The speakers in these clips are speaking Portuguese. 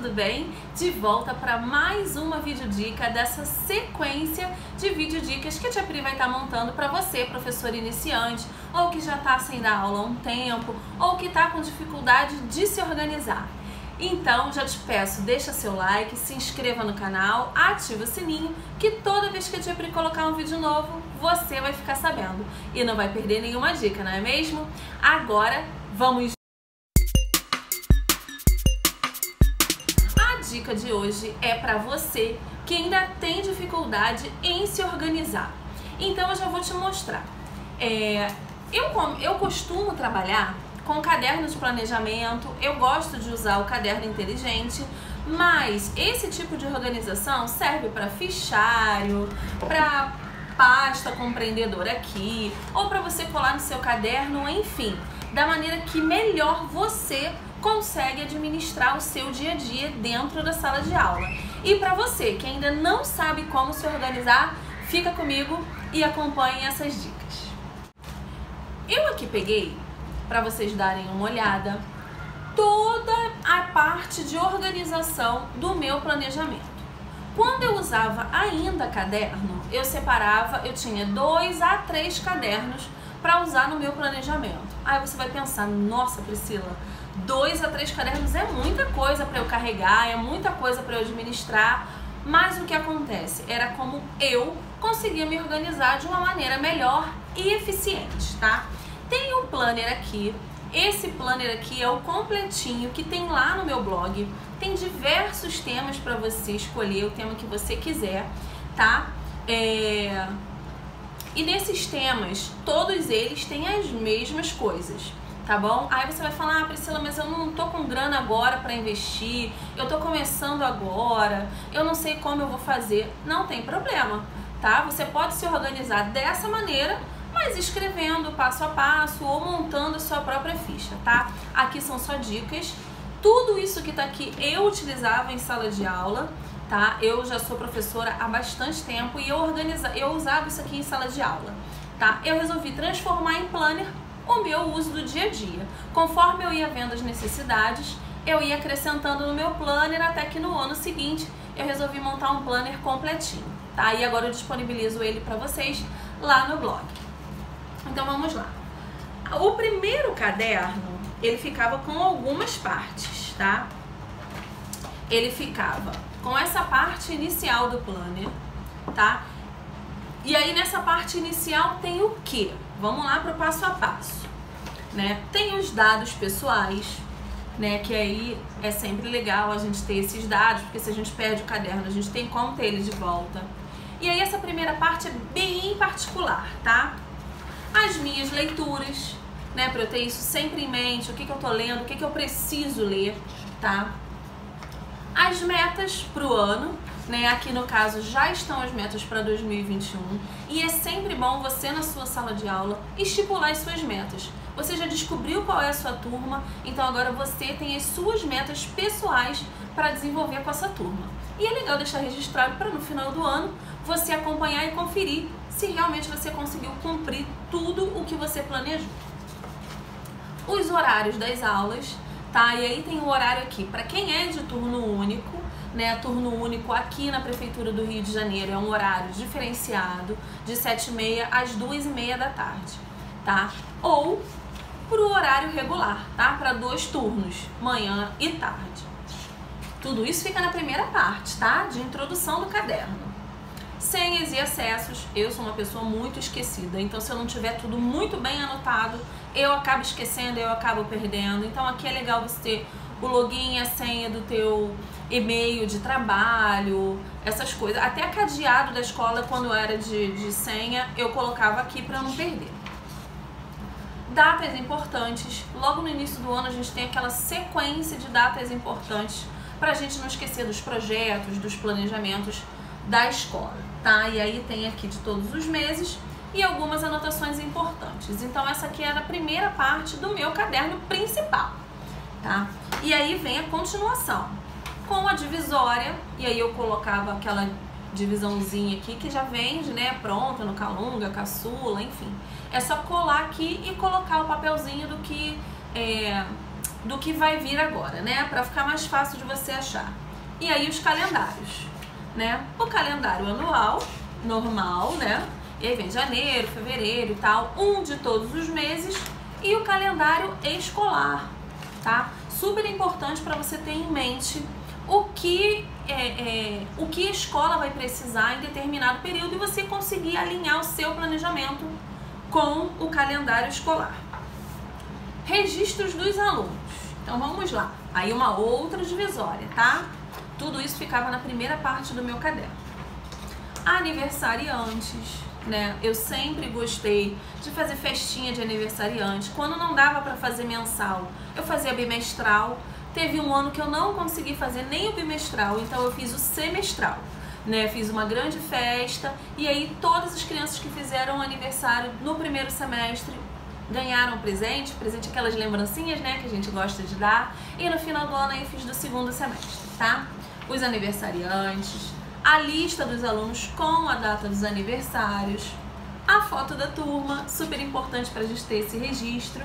tudo bem? De volta para mais uma videodica dessa sequência de videodicas que a Tia Pri vai estar montando para você, professor iniciante, ou que já está sem dar aula há um tempo, ou que está com dificuldade de se organizar. Então, já te peço, deixa seu like, se inscreva no canal, ativa o sininho, que toda vez que a Tia Pri colocar um vídeo novo, você vai ficar sabendo. E não vai perder nenhuma dica, não é mesmo? Agora, vamos... A dica de hoje é para você que ainda tem dificuldade em se organizar. Então, eu já vou te mostrar. Eu costumo trabalhar com caderno de planejamento, eu gosto de usar o caderno inteligente, mas esse tipo de organização serve para fichário, para pasta compreendedor aqui, ou para você colar no seu caderno, enfim, da maneira que melhor você consegue administrar o seu dia a dia dentro da sala de aula. E para você que ainda não sabe como se organizar, fica comigo e acompanhe essas dicas. Eu aqui peguei, para vocês darem uma olhada, toda a parte de organização do meu planejamento. Quando eu usava ainda caderno, eu separava, eu tinha 2 a 3 cadernos para usar no meu planejamento. Aí você vai pensar, nossa Priscila, 2 a 3 cadernos é muita coisa para eu carregar, é muita coisa para eu administrar, mas o que acontece era como eu conseguia me organizar de uma maneira melhor e eficiente, tá? Tem um planner aqui, esse planner aqui é o completinho que tem lá no meu blog, tem diversos temas para você escolher o tema que você quiser, tá? E nesses temas, todos eles têm as mesmas coisas, tá bom? Aí você vai falar, ah, Priscila, mas eu não tô com grana agora para investir, eu tô começando agora, eu não sei como eu vou fazer. Não tem problema, tá? Você pode se organizar dessa maneira, mas escrevendo passo a passo ou montando a sua própria ficha, tá? Aqui são só dicas. Tudo isso que tá aqui eu utilizava em sala de aula, tá? Eu já sou professora há bastante tempo e eu usava isso aqui em sala de aula, tá? Eu resolvi transformar em planner o meu uso do dia a dia. Conforme eu ia vendo as necessidades, eu ia acrescentando no meu planner até que no ano seguinte eu resolvi montar um planner completinho, tá? E agora eu disponibilizo ele para vocês lá no blog. Então vamos lá. O primeiro caderno, ele ficava com algumas partes, tá? Ele ficava com essa parte inicial do planner, tá? E aí nessa parte inicial tem o quê? Vamos lá para o passo a passo, né? Tem os dados pessoais, né? Que aí é sempre legal a gente ter esses dados, porque se a gente perde o caderno, a gente tem como ter ele de volta. E aí essa primeira parte é bem particular, tá? As minhas leituras, né, para eu ter isso sempre em mente, o que eu tô lendo, o que eu preciso ler, tá? As metas pro ano, né, aqui no caso já estão as metas para 2021 e é sempre bom você na sua sala de aula estipular as suas metas. Você já descobriu qual é a sua turma, então agora você tem as suas metas pessoais para desenvolver com essa turma. E é legal deixar registrado para no final do ano você acompanhar e conferir se realmente você conseguiu cumprir tudo o que você planejou. Os horários das aulas, tá? E aí tem o horário aqui, para quem é de turno único, né? Turno único aqui na Prefeitura do Rio de Janeiro é um horário diferenciado, de 7h30 às 2h30 da tarde, tá? Ou pro horário regular, tá? Para 2 turnos, manhã e tarde. Tudo isso fica na primeira parte, tá? De introdução do caderno. Senhas e acessos, eu sou uma pessoa muito esquecida, então se eu não tiver tudo muito bem anotado, eu acabo esquecendo, eu acabo perdendo. Então aqui é legal você ter o login e a senha do teu e-mail de trabalho, essas coisas. Até cadeado da escola, quando era de senha, eu colocava aqui para não perder. Datas importantes, logo no início do ano a gente tem aquela sequência de datas importantes para a gente não esquecer dos projetos, dos planejamentos da escola, tá? E aí tem aqui de todos os meses e algumas anotações importantes. Então essa aqui era a primeira parte do meu caderno principal, tá? E aí vem a continuação com a divisória, e aí eu colocava aquela divisãozinha aqui que já vende, né, pronta no Calunga, Caçula, enfim. É só colar aqui e colocar o papelzinho do que do que vai vir agora, né? Para ficar mais fácil de você achar. E aí os calendários, né? O calendário anual, normal, né? E aí vem janeiro, fevereiro e tal, um de todos os meses, e o calendário escolar, tá? Super importante para você ter em mente o que a escola vai precisar em determinado período e você conseguir alinhar o seu planejamento com o calendário escolar. Registros dos alunos. Então vamos lá. Aí uma outra divisória, tá? Tudo isso ficava na primeira parte do meu caderno. Aniversariantes, né? Eu sempre gostei de fazer festinha de aniversariante. Quando não dava para fazer mensal, eu fazia bimestral. Teve um ano que eu não consegui fazer nem o bimestral, então eu fiz o semestral, né? Fiz uma grande festa e aí todas as crianças que fizeram aniversário no primeiro semestre ganharam presente aquelas lembrancinhas, né, que a gente gosta de dar. E no final do ano aí eu fiz do segundo semestre, tá? Os aniversariantes, a lista dos alunos com a data dos aniversários, a foto da turma, super importante pra gente ter esse registro.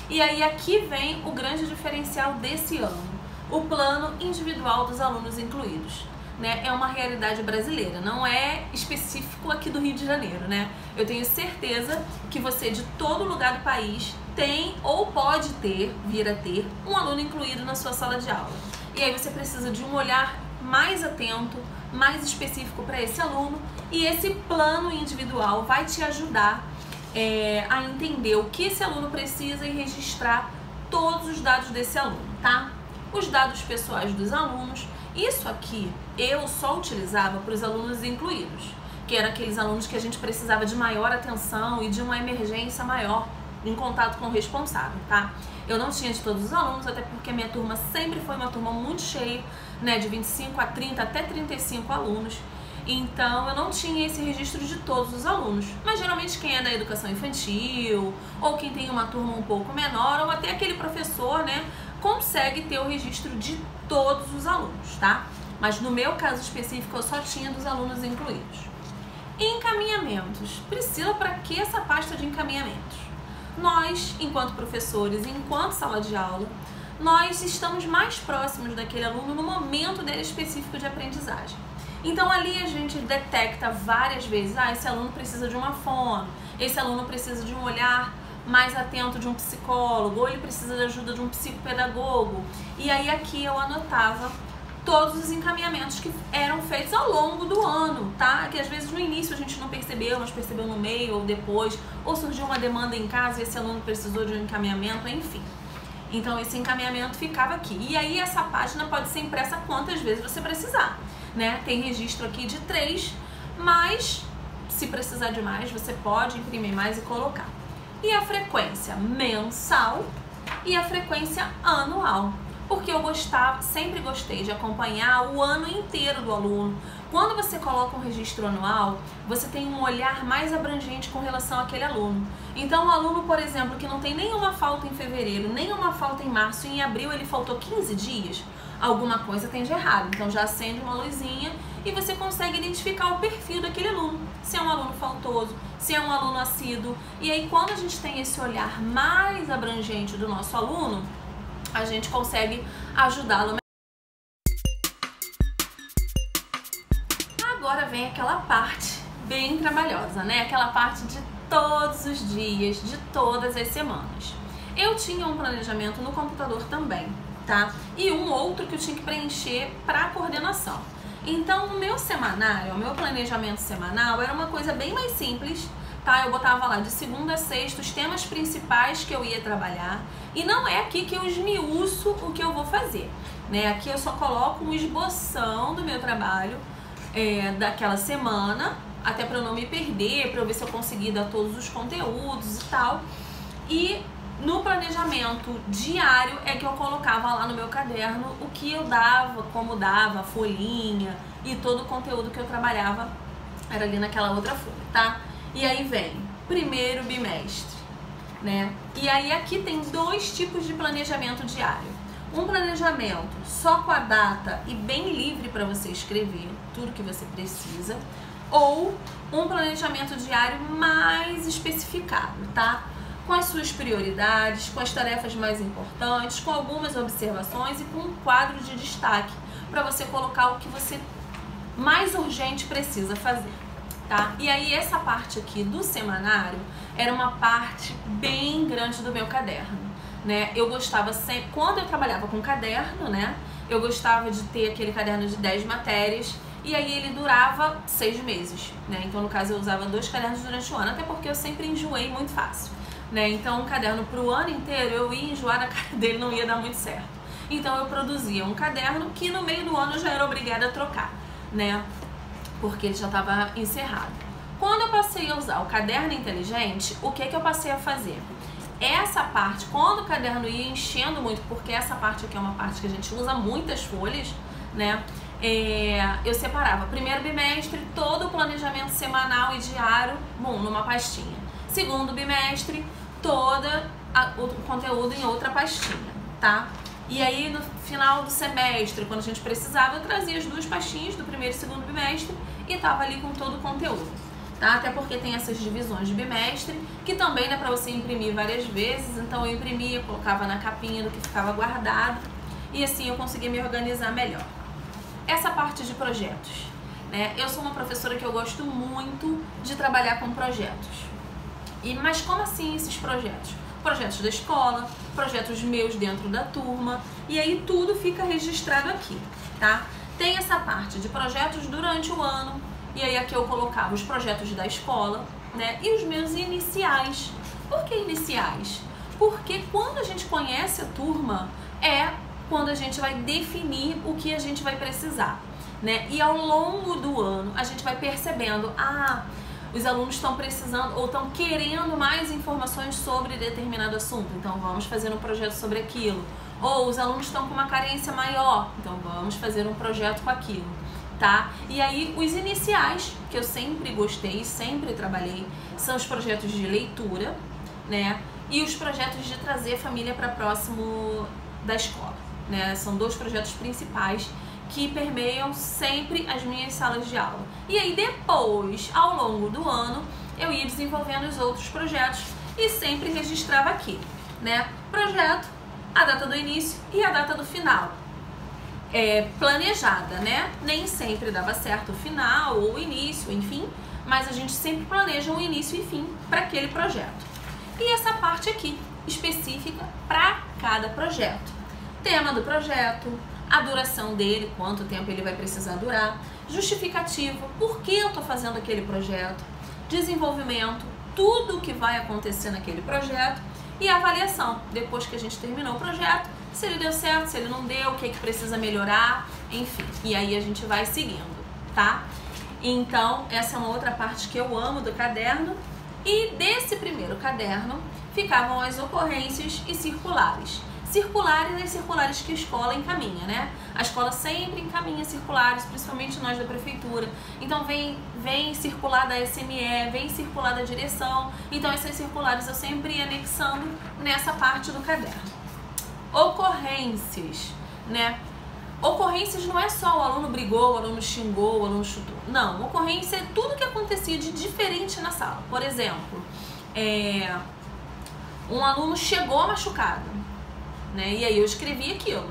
E aí aqui vem o grande diferencial desse ano, o plano individual dos alunos incluídos, né? É uma realidade brasileira, não é específico aqui do Rio de Janeiro, né? Eu tenho certeza que você de todo lugar do país tem ou pode ter, vir a ter, um aluno incluído na sua sala de aula. E aí você precisa de um olhar mais atento, mais específico para esse aluno, e esse plano individual vai te ajudar a entender o que esse aluno precisa e registrar todos os dados desse aluno, tá? Os dados pessoais dos alunos, isso aqui eu só utilizava para os alunos incluídos, que eram aqueles alunos que a gente precisava de maior atenção e de uma emergência maior em contato com o responsável, tá? Eu não tinha de todos os alunos, até porque a minha turma sempre foi uma turma muito cheia, né, de 25 a 30 até 35 alunos. Então eu não tinha esse registro de todos os alunos, mas geralmente quem é da educação infantil ou quem tem uma turma um pouco menor ou até aquele professor, né, consegue ter o registro de todos os alunos, tá? Mas no meu caso específico eu só tinha dos alunos incluídos. Encaminhamentos. Priscila, para que essa pasta de encaminhamentos? Nós, enquanto professores, enquanto sala de aula, nós estamos mais próximos daquele aluno no momento dele específico de aprendizagem. Então ali a gente detecta várias vezes, esse aluno precisa de uma fono, esse aluno precisa de um olhar mais atento de um psicólogo, ou ele precisa de ajuda de um psicopedagogo. E aí aqui eu anotava todos os encaminhamentos que eram feitos ao longo do ano, tá? Que às vezes no início a gente não percebeu, mas percebeu no meio ou depois, ou surgiu uma demanda em casa e esse aluno precisou de um encaminhamento, enfim. Então esse encaminhamento ficava aqui. E aí essa página pode ser impressa quantas vezes você precisar, né? Tem registro aqui de 3, mas se precisar de mais, você pode imprimir mais e colocar. E a frequência mensal e a frequência anual, porque eu sempre gostei de acompanhar o ano inteiro do aluno. Quando você coloca um registro anual, você tem um olhar mais abrangente com relação àquele aluno. Então, o aluno, por exemplo, que não tem nenhuma falta em fevereiro, nenhuma falta em março, e em abril ele faltou 15 dias, alguma coisa tem de errado. Então, já acende uma luzinha e você consegue identificar o perfil daquele aluno. Se é um aluno faltoso, se é um aluno assíduo. E aí, quando a gente tem esse olhar mais abrangente do nosso aluno, a gente consegue ajudá-lo. Agora vem aquela parte bem trabalhosa, né? Aquela parte de todos os dias, de todas as semanas. Eu tinha um planejamento no computador também, tá? E um outro que eu tinha que preencher para coordenação. Então, o meu semanário, o meu planejamento semanal era uma coisa bem mais simples, tá? Eu botava lá de segunda a sexta os temas principais que eu ia trabalhar, e não é aqui que eu esmiuço o que eu vou fazer, né? Aqui eu só coloco um esboção do meu trabalho daquela semana, até para eu não me perder, para eu ver se eu consegui dar todos os conteúdos e tal. E no planejamento diário é que eu colocava lá no meu caderno o que eu dava, como dava, a folhinha e todo o conteúdo que eu trabalhava era ali naquela outra folha, tá? E aí vem primeiro bimestre, né? E aí aqui tem 2 tipos de planejamento diário. Um planejamento só com a data e bem livre para você escrever tudo que você precisa, ou um planejamento diário mais especificado, tá? com as suas prioridades, com as tarefas mais importantes, com algumas observações e com um quadro de destaque para você colocar o que você mais urgente precisa fazer, tá? E aí essa parte aqui do semanário era uma parte bem grande do meu caderno, né? Eu gostava sempre, quando eu trabalhava com caderno, né? Eu gostava de ter aquele caderno de 10 matérias e aí ele durava 6 meses, né? Então no caso eu usava 2 cadernos durante o ano, até porque eu sempre enjoei muito fácil, né? Então um caderno pro ano inteiro eu ia enjoar da cara dele, não ia dar muito certo. Então eu produzia um caderno que no meio do ano eu já era obrigada a trocar, né? Porque ele já estava encerrado. Quando eu passei a usar o caderno inteligente, o que eu passei a fazer? Essa parte, quando o caderno ia enchendo muito, porque essa parte aqui é uma parte que a gente usa muitas folhas, né? Eu separava primeiro bimestre, todo o planejamento semanal e diário, numa pastinha. Segundo bimestre, todo o conteúdo em outra pastinha, tá? E aí no final do semestre, quando a gente precisava, eu trazia as 2 pastinhas do primeiro e segundo bimestre e tava ali com todo o conteúdo, tá? Até porque tem essas divisões de bimestre, que também dá pra você imprimir várias vezes, então eu imprimia, colocava na capinha do que ficava guardado e assim eu conseguia me organizar melhor. Essa parte de projetos, né? Eu sou uma professora que eu gosto muito de trabalhar com projetos. Mas como assim esses projetos? Projetos da escola, projetos meus dentro da turma, e aí tudo fica registrado aqui, tá? Tem essa parte de projetos durante o ano, e aí aqui eu colocava os projetos da escola, né? E os meus iniciais. Por que iniciais? Porque quando a gente conhece a turma, é quando a gente vai definir o que a gente vai precisar, né? E ao longo do ano a gente vai percebendo, os alunos estão precisando ou estão querendo mais informações sobre determinado assunto, então vamos fazer um projeto sobre aquilo. Ou os alunos estão com uma carência maior, então vamos fazer um projeto com aquilo, tá? E aí os iniciais, que eu sempre gostei, sempre trabalhei, são os projetos de leitura, né? E os projetos de trazer a família para próximo da escola, né? São 2 projetos principais que permeiam sempre as minhas salas de aula. E aí depois, ao longo do ano, eu ia desenvolvendo os outros projetos e sempre registrava aqui, né? Projeto, a data do início e a data do final. Planejada, né? Nem sempre dava certo o final ou o início, enfim, mas a gente sempre planeja um início e fim para aquele projeto. E essa parte aqui, específica para cada projeto. Tema do projeto, a duração dele, quanto tempo ele vai precisar durar, justificativo, por que eu estou fazendo aquele projeto, desenvolvimento, tudo o que vai acontecer naquele projeto e avaliação, depois que a gente terminou o projeto, se ele deu certo, se ele não deu, o que precisa melhorar, enfim, e aí a gente vai seguindo, tá? Então, essa é uma outra parte que eu amo do caderno e desse primeiro caderno ficavam as ocorrências e circulares. Circulares, as circulares que a escola encaminha, né? A escola sempre encaminha circulares, principalmente nós da prefeitura. Então vem circular da SME, vem circular da direção. Então essas circulares eu sempre ia anexando nessa parte do caderno. Ocorrências, né? Ocorrências não é só o aluno brigou, o aluno xingou, o aluno chutou. Não, ocorrência é tudo que acontecia de diferente na sala. Por exemplo, um aluno chegou machucado, né? E aí eu escrevi aquilo.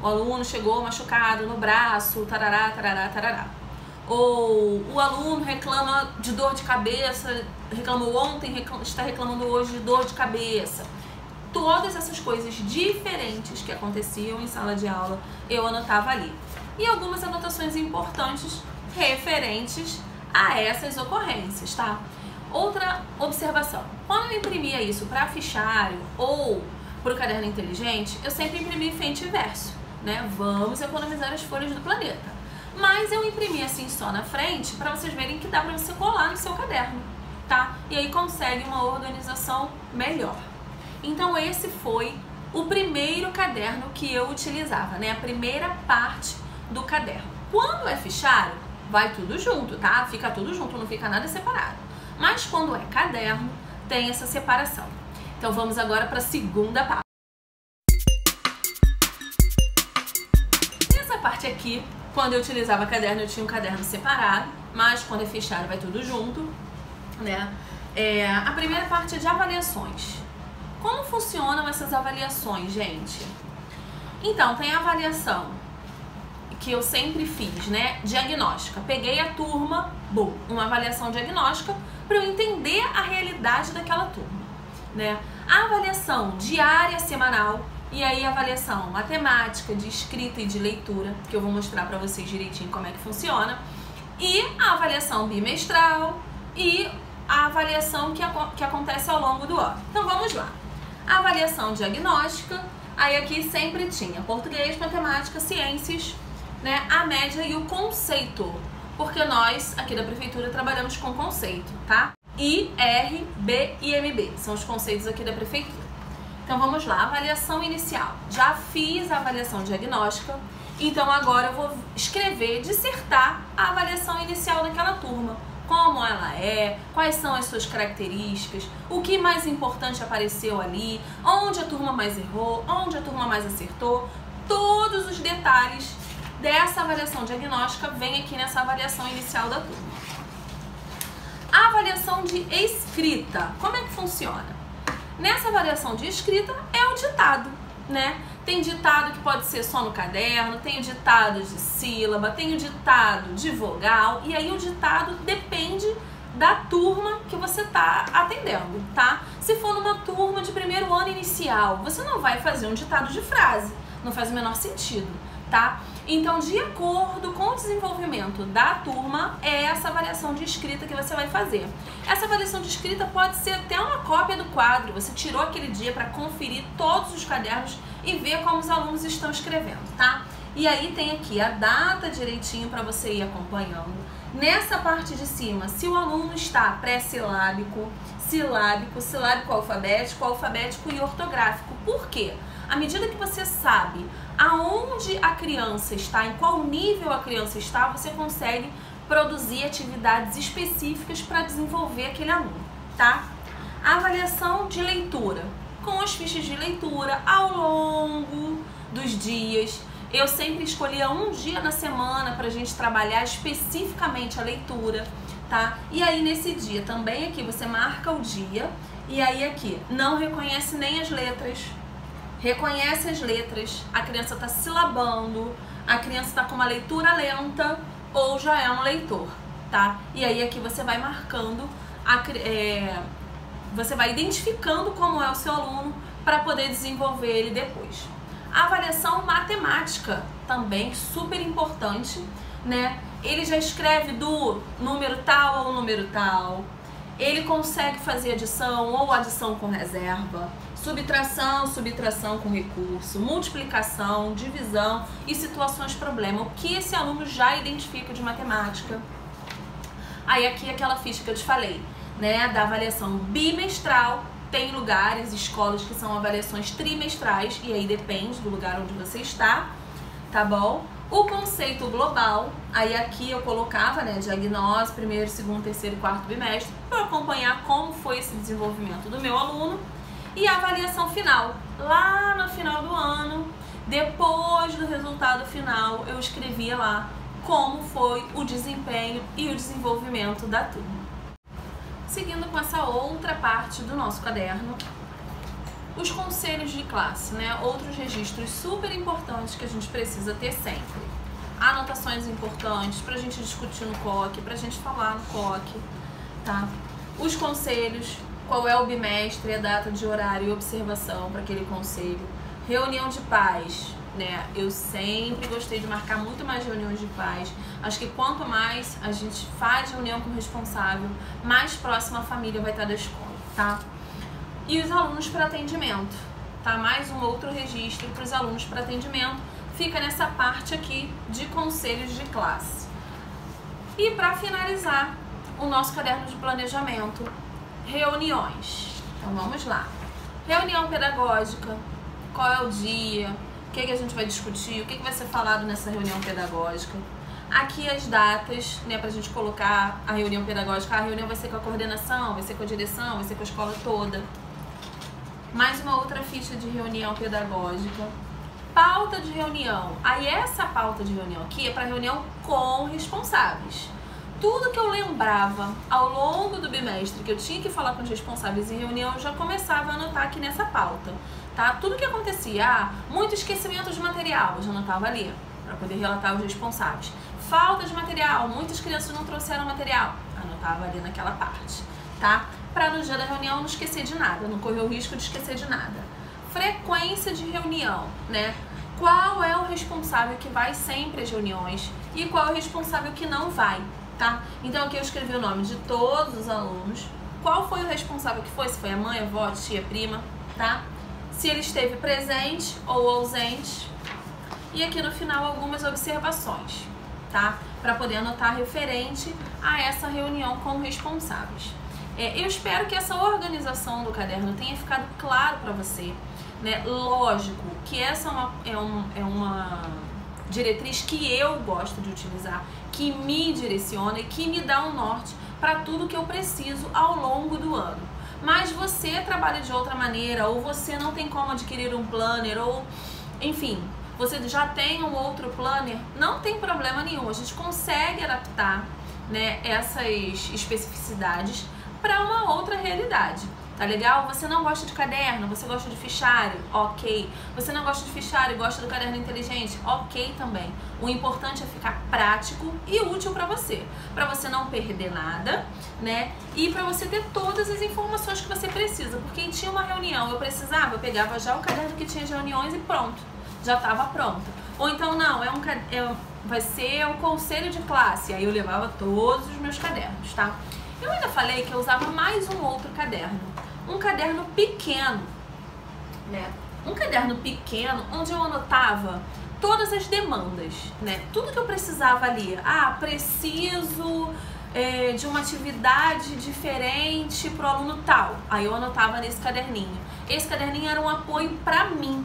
O aluno chegou machucado no braço, tarará, tarará, tarará. Ou o aluno reclama de dor de cabeça, reclamou ontem, está reclamando hoje de dor de cabeça. Todas essas coisas diferentes que aconteciam em sala de aula, eu anotava ali. E algumas anotações importantes referentes a essas ocorrências, tá? Outra observação. Quando eu imprimia isso para fichário ou para o caderno inteligente, eu sempre imprimi frente e verso, né? Vamos economizar as folhas do planeta. Mas eu imprimi assim só na frente para vocês verem que dá para você colar no seu caderno, tá? E aí consegue uma organização melhor. Então esse foi o primeiro caderno que eu utilizava, né? A primeira parte do caderno. Quando é fichário, vai tudo junto, tá? Fica tudo junto, não fica nada separado. Mas quando é caderno, tem essa separação. Então vamos agora para a segunda parte. Nessa parte aqui, quando eu utilizava caderno, eu tinha um caderno separado, mas quando é fichário vai tudo junto, né? A primeira parte é de avaliações. Como funcionam essas avaliações, gente? Então, tem a avaliação que eu sempre fiz, né? Diagnóstica. Peguei a turma, uma avaliação diagnóstica para eu entender a realidade daquela turma, né? A avaliação diária, semanal, e aí a avaliação matemática, de escrita e de leitura, que eu vou mostrar para vocês direitinho como é que funciona, e a avaliação bimestral e a avaliação que acontece ao longo do ano. Então vamos lá. A avaliação diagnóstica, aí aqui sempre tinha português, matemática, ciências, né, a média e o conceito, porque nós aqui da prefeitura trabalhamos com conceito, tá? I, R, B e MB, são os conceitos aqui da prefeitura. Então vamos lá, avaliação inicial. Já fiz a avaliação diagnóstica, então agora eu vou escrever, dissertar a avaliação inicial daquela turma. Como ela é, quais são as suas características, o que mais importante apareceu ali, onde a turma mais errou, onde a turma mais acertou, todos os detalhes dessa avaliação diagnóstica vem aqui nessa avaliação inicial da turma. A avaliação de escrita, como é que funciona? Nessa avaliação de escrita é o ditado, né? Tem ditado que pode ser só no caderno, tem o ditado de sílaba, tem o ditado de vogal, e aí o ditado depende da turma que você está atendendo, tá? Se for numa turma de primeiro ano inicial, você não vai fazer um ditado de frase, não faz o menor sentido, tá? Então, de acordo com o desenvolvimento da turma, é essa avaliação de escrita que você vai fazer. Essa avaliação de escrita pode ser até uma cópia do quadro, você tirou aquele dia para conferir todos os cadernos e ver como os alunos estão escrevendo, tá? E aí tem aqui a data direitinho para você ir acompanhando. Nessa parte de cima, se o aluno está pré-silábico, silábico alfabético e ortográfico. Por quê? À medida que você sabe aonde a criança está, em qual nível a criança está, você consegue produzir atividades específicas para desenvolver aquele aluno, tá? A avaliação de leitura, com as fichas de leitura ao longo dos dias. Eu sempre escolhia um dia na semana para a gente trabalhar especificamente a leitura, tá? E aí nesse dia também aqui você marca o dia e aí aqui não reconhece nem as letras, reconhece as letras, a criança está silabando, a criança está com uma leitura lenta ou já é um leitor, tá? E aí aqui você vai marcando, você vai identificando como é o seu aluno para poder desenvolver ele depois. A avaliação matemática também super importante, né? Ele já escreve do número tal ao número tal, ele consegue fazer adição ou adição com reserva, subtração com recurso, multiplicação, divisão e situações problema. O que esse aluno já identifica de matemática. Aí aqui aquela ficha que eu te falei, né, da avaliação bimestral. Tem lugares, escolas que são avaliações trimestrais e aí depende do lugar onde você está, tá bom? O conceito global, aí aqui eu colocava, né, diagnóstico, primeiro, segundo, terceiro e quarto bimestre, para acompanhar como foi esse desenvolvimento do meu aluno. E a avaliação final, lá no final do ano, depois do resultado final, eu escrevia lá como foi o desempenho e o desenvolvimento da turma. Seguindo com essa outra parte do nosso caderno, os conselhos de classe, né? Outros registros super importantes que a gente precisa ter sempre. Anotações importantes pra gente discutir no COC, pra gente falar no COC, tá? Os conselhos, qual é o bimestre, a data de horário e observação para aquele conselho. Reunião de pais, né? Eu sempre gostei de marcar muito mais reuniões de pais. Acho que quanto mais a gente faz reunião com o responsável, mais próxima a família vai estar da escola, tá? E os alunos para atendimento, tá? Mais um outro registro para os alunos para atendimento. Fica nessa parte aqui de conselhos de classe. E para finalizar o nosso caderno de planejamento, reuniões. Então vamos lá. Reunião pedagógica, qual é o dia, o que a gente vai discutir, o que vai ser falado nessa reunião pedagógica. Aqui as datas, né, pra gente colocar a reunião pedagógica. A reunião vai ser com a coordenação, vai ser com a direção, vai ser com a escola toda. Mais uma outra ficha de reunião pedagógica. Pauta de reunião. Aí essa pauta de reunião aqui é para reunião com responsáveis. tudo que eu lembrava ao longo do bimestre que eu tinha que falar com os responsáveis em reunião, eu já começava a anotar aqui nessa pauta, tá? Tudo que acontecia, muito esquecimento de material, eu já anotava ali, para poder relatar os responsáveis. Falta de material, muitas crianças não trouxeram material, anotava ali naquela parte, tá? Para no dia da reunião não esquecer de nada, não correr o risco de esquecer de nada. Frequência de reunião, né? Qual é o responsável que vai sempre às reuniões e qual é o responsável que não vai, tá? Então aqui eu escrevi o nome de todos os alunos, qual foi o responsável que foi, se foi a mãe, a avó, a tia, a prima, tá? Se ele esteve presente ou ausente. E aqui no final algumas observações, tá? Para poder anotar referente a essa reunião com responsáveis. Eu espero que essa organização do caderno tenha ficado claro para você, né? Lógico que essa é uma diretriz que eu gosto de utilizar, que me direciona e que me dá um norte para tudo que eu preciso ao longo do ano. Mas você trabalha de outra maneira, ou você não tem como adquirir um planner, ou enfim, você já tem um outro planner, não tem problema nenhum, a gente consegue adaptar, né, essas especificidades para uma outra realidade. Tá legal? Você não gosta de caderno, você gosta de fichário, ok. Você não gosta de fichário e gosta do caderno inteligente, ok também. O importante é ficar prático e útil para você não perder nada, né? E para você ter todas as informações que você precisa. Porque tinha uma reunião, eu pegava já o caderno que tinha de reuniões e pronto, já estava pronto. Ou então não, vai ser o conselho de classe, aí eu levava todos os meus cadernos, tá? Eu ainda falei que eu usava mais um outro caderno, um caderno pequeno, né? Um caderno pequeno onde eu anotava todas as demandas, né? Tudo que eu precisava ali. Preciso de uma atividade diferente para o aluno tal. Aí eu anotava nesse caderninho. Esse caderninho era um apoio para mim,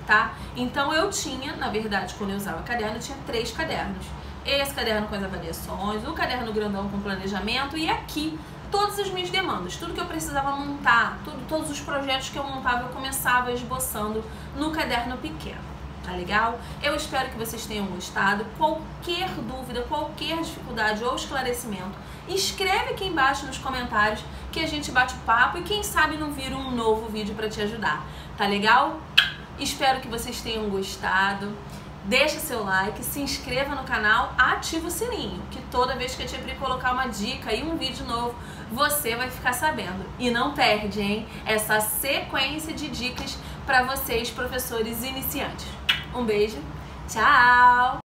tá? Então eu tinha, na verdade, quando eu usava caderno, eu tinha 3 cadernos. Esse caderno com as avaliações, o caderno grandão com planejamento e aqui todas as minhas demandas, tudo que eu precisava montar, todos os projetos que eu montava, eu começava esboçando no caderno pequeno, tá legal? Eu espero que vocês tenham gostado. Qualquer dúvida, qualquer dificuldade ou esclarecimento, escreve aqui embaixo nos comentários que a gente bate o papo e quem sabe não vira um novo vídeo para te ajudar, tá legal? Espero que vocês tenham gostado. Deixa seu like, se inscreva no canal, ativa o sininho, que toda vez que a Tia Pri colocar uma dica e um vídeo novo, você vai ficar sabendo. E não perde, hein? Essa sequência de dicas para vocês, professores iniciantes. Um beijo, tchau!